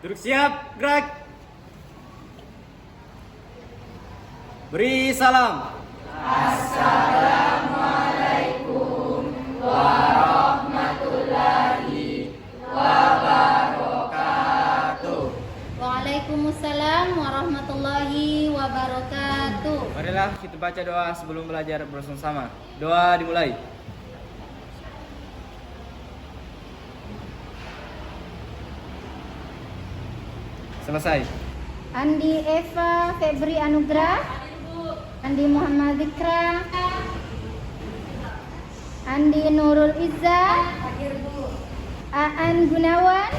Duduk siap, gerak. Beri salam. Assalamualaikum warahmatullahi wabarakatuh. Waalaikumsalam warahmatullahi wabarakatuh. Marilah kita baca doa sebelum belajar bersama-sama. Doa dimulai. Selesai. Andi Eva Febri Anugrah, Andi Muhammad Zikra, Andi Nurul Izzah, Aan Gunawan,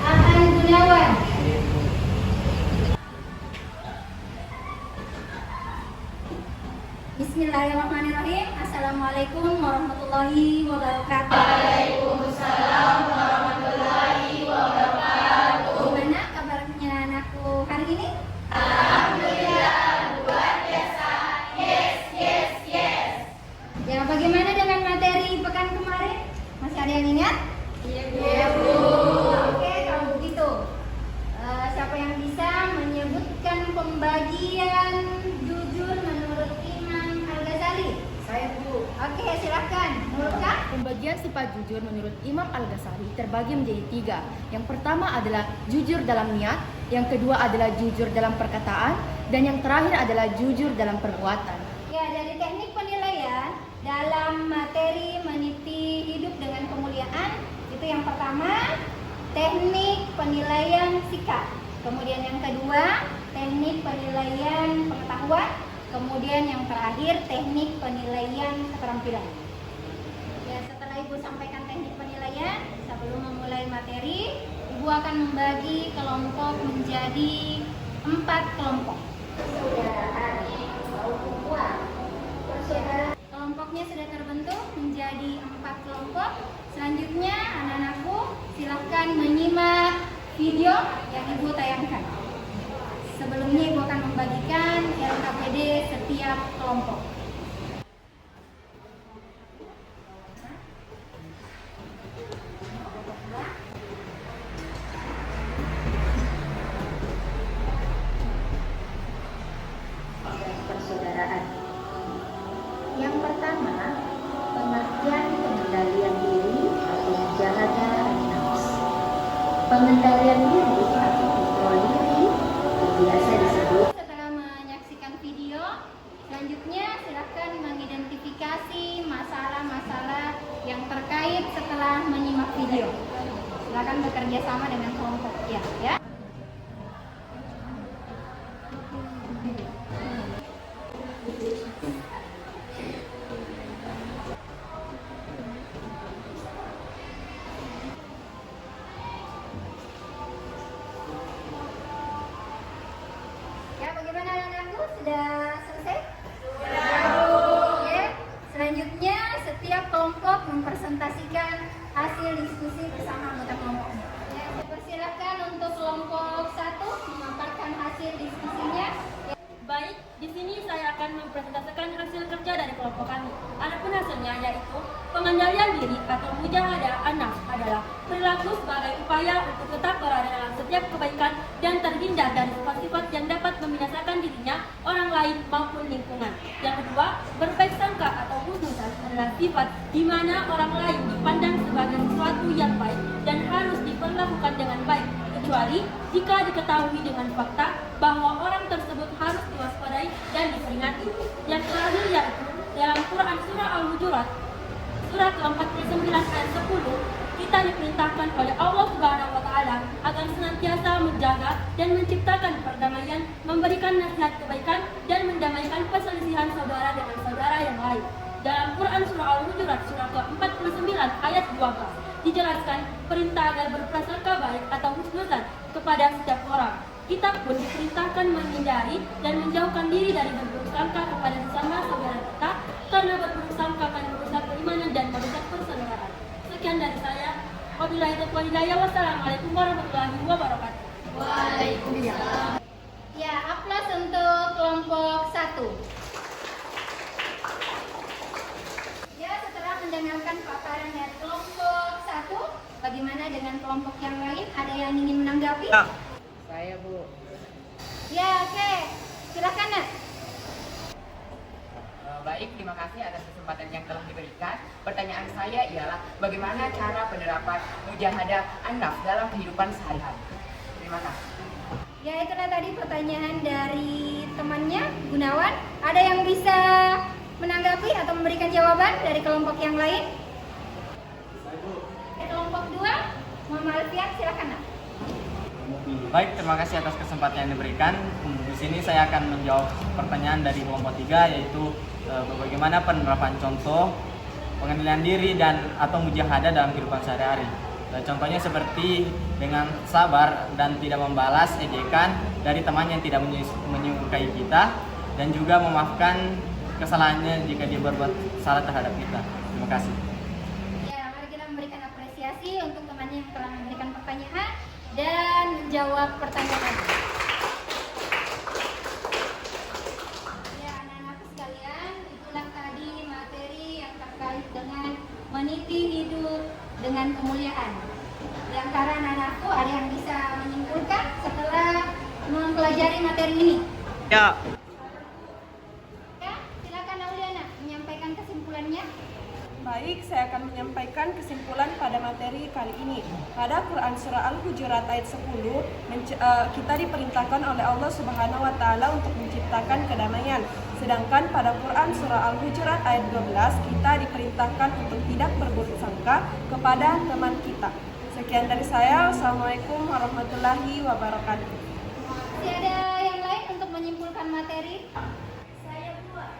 Bismillahirrahmanirrahim. Assalamualaikum warahmatullahi wabarakatuh. Waalaikumsalam warahmatullahi wabarakatuh. Gimana kabarnya anakku hari ini? Alhamdulillah luar biasa. Yes. Ya, bagaimana dengan materi pekan kemarin? Masih ada yang ingat? Iya, Bu. Oke, kalau begitu, siapa yang bisa menyebutkan pembagian jujur menurut Imam Al-Ghazali? Saya, Bu. Oke, silakan. Menurut Pembagian sifat jujur menurut Imam Al-Ghazali terbagi menjadi 3. Yang pertama adalah jujur dalam niat, yang kedua adalah jujur dalam perkataan, dan yang terakhir adalah jujur dalam perbuatan. Ya, dari teknik penilaian dalam materi meniti hidup dengan kemuliaan, itu yang pertama teknik penilaian sikap, kemudian yang kedua teknik penilaian pengetahuan, kemudian yang terakhir teknik penilaian keterampilan. Ya, setelah Ibu sampaikan teknik penilaian, sebelum memulai materi, Ibu akan membagi kelompok menjadi 4 kelompok. Kelompoknya sudah terbentuk menjadi 4 kelompok. Selanjutnya anak-anakku silahkan menyimak video yang Ibu tayangkan. Sebelumnya Ibu akan membagikan LKPD setiap kelompok. Persaudaraan. Yang pertama, pengertian pengendalian diri atau menjaga nafs. Pengendalian diri atau kontrol diri biasa disebut. Setelah menyaksikan video, selanjutnya silakan mengidentifikasi masalah-masalah yang terkait setelah menyimak video. Silakan bekerja sama dengan kelompok ya. Ya, bagaimana anak-anakku? Sudah selesai? Oke. Selanjutnya, setiap kelompok mempresentasikan hasil diskusi bersama anggota kelompoknya. Ya, saya persilakan untuk kelompok 1 memaparkan hasil diskusinya. Baik, di sini saya akan mempresentasikan hasil kerja dari kelompok kami. Adapun hasilnya yaitu pengendalian diri atau mujahadah an-nafs adalah perilaku sebagai upaya untuk tetap berada dalam setiap kebaikan dan terhindar dari sifat-sifat yang dapat membinasakan dirinya, orang lain maupun lingkungan. Yang kedua, berbaik sangka atau husnuzan adalah sifat di mana orang lain dipandang sebagai sesuatu yang baik dan harus diperlakukan dengan baik, kecuali jika diketahui dengan fakta bahwa orang tersebut harus diwaspadai dan diperingati. Yang terakhir yaitu dalam Quran Surah Al-Hujurat Surat ke-49 ayat 10, kita diperintahkan oleh Allah Subhanahu wa Ta'ala agar senantiasa menjaga dan menciptakan perdamaian, memberikan nasihat kebaikan, dan mendamaikan perselisihan saudara dengan saudara yang lain. Dalam Quran Surah Al-Hujurat Surah ke-49 ayat 12 dijelaskan perintah agar berprasangka baik atau husnuzan kepada setiap orang. Kita pun diperintahkan menghindari dan menjauhkan diri dari berburuk sangka kepada sesama saudara kita, karena berburuk sangka akan merusak keimanan dan merusak persaudaraan. Sekian dari saya. Wabillahi taufiq wal hidayah. Wassalamualaikum warahmatullahi wabarakatuh. Waalaikumsalam. Ya, aplaus untuk kelompok 1. Ya, setelah mendengarkan paparan dari kelompok 1, bagaimana dengan kelompok yang lain? Ada yang ingin menanggapi? Ya. Saya, Bu. Ya, oke. Silakan, Nak. Baik, terima kasih atas kesempatan yang telah diberikan. Pertanyaan saya ialah bagaimana cara penerapan mujahadah an-nafs dalam kehidupan sehari-hari? Terima kasih. Ya, itulah tadi pertanyaan dari temannya, Gunawan. Ada yang bisa menanggapi atau memberikan jawaban dari kelompok yang lain? Kelompok 2, Muhammad Alfian, silakan, Nak. Baik, terima kasih atas kesempatan yang diberikan. Di sini saya akan menjawab pertanyaan dari kelompok 3, yaitu bagaimana penerapan contoh pengendalian diri dan atau mujahadah dalam kehidupan sehari-hari. Contohnya seperti dengan sabar dan tidak membalas ejekan dari teman yang tidak menyukai kita, dan juga memaafkan kesalahannya jika dia berbuat salah terhadap kita. Terima kasih. Ya, mari kita memberikan apresiasi untuk temannya yang telah memberikan pertanyaan dan menjawab pertanyaan. Ya, anak-anakku sekalian, itulah tadi materi yang terkait dengan meniti hidup dengan kemuliaan. Di antara anak-anakku ada yang bisa menyimpulkan setelah mempelajari materi ini? Ya. Ya, silakan Auliana menyampaikan kesimpulannya. Baik, saya akan menyampaikan kesimpulan pada materi kali ini. Pada Quran Surah Al-Hujurat ayat 10, kita diperintahkan oleh Allah Subhanahu wa Ta'ala untuk menciptakan kedamaian. Sedangkan pada Quran Surah Al-Hujurat ayat 12, kita diperintahkan untuk tidak berburuk sangka kepada teman kita. Sekian dari saya. Wassalamualaikum warahmatullahi wabarakatuh. Masih ada yang lain untuk menyimpulkan materi? Saya buat.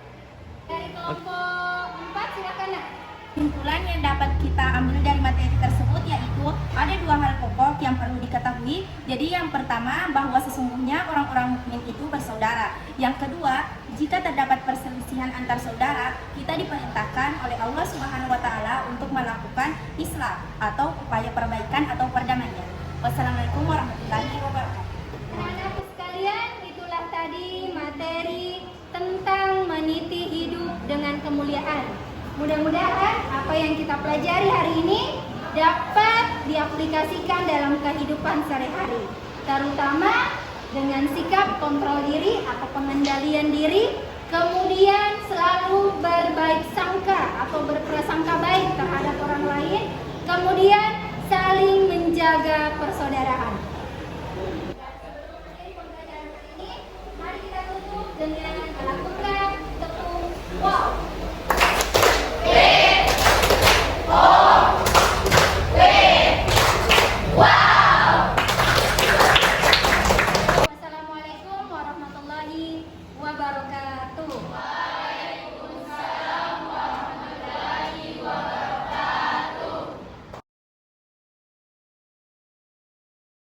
Dari kelompok 4, silakan, Nak. Kesimpulan yang dapat kita ambil dari materi tersebut yaitu ada dua hal pokok yang perlu diketahui. Jadi yang pertama, bahwa sesungguhnya orang-orang mukmin itu bersaudara. Yang kedua, jika terdapat perselisihan antar saudara, kita diperintahkan oleh Allah Subhanahu wa Ta'ala untuk melakukan islah atau upaya perbaikan atau perdamaian. Wassalamualaikum warahmatullahi wabarakatuh. Anak-anakku sekalian, itulah tadi materi tentang meniti hidup dengan kemuliaan. Mudah-mudahan apa yang kita pelajari hari ini dapat diaplikasikan dalam kehidupan sehari-hari, terutama dengan sikap kontrol diri atau pengendalian diri, kemudian selalu berbaik sangka atau berprasangka baik terhadap orang lain, kemudian saling menjaga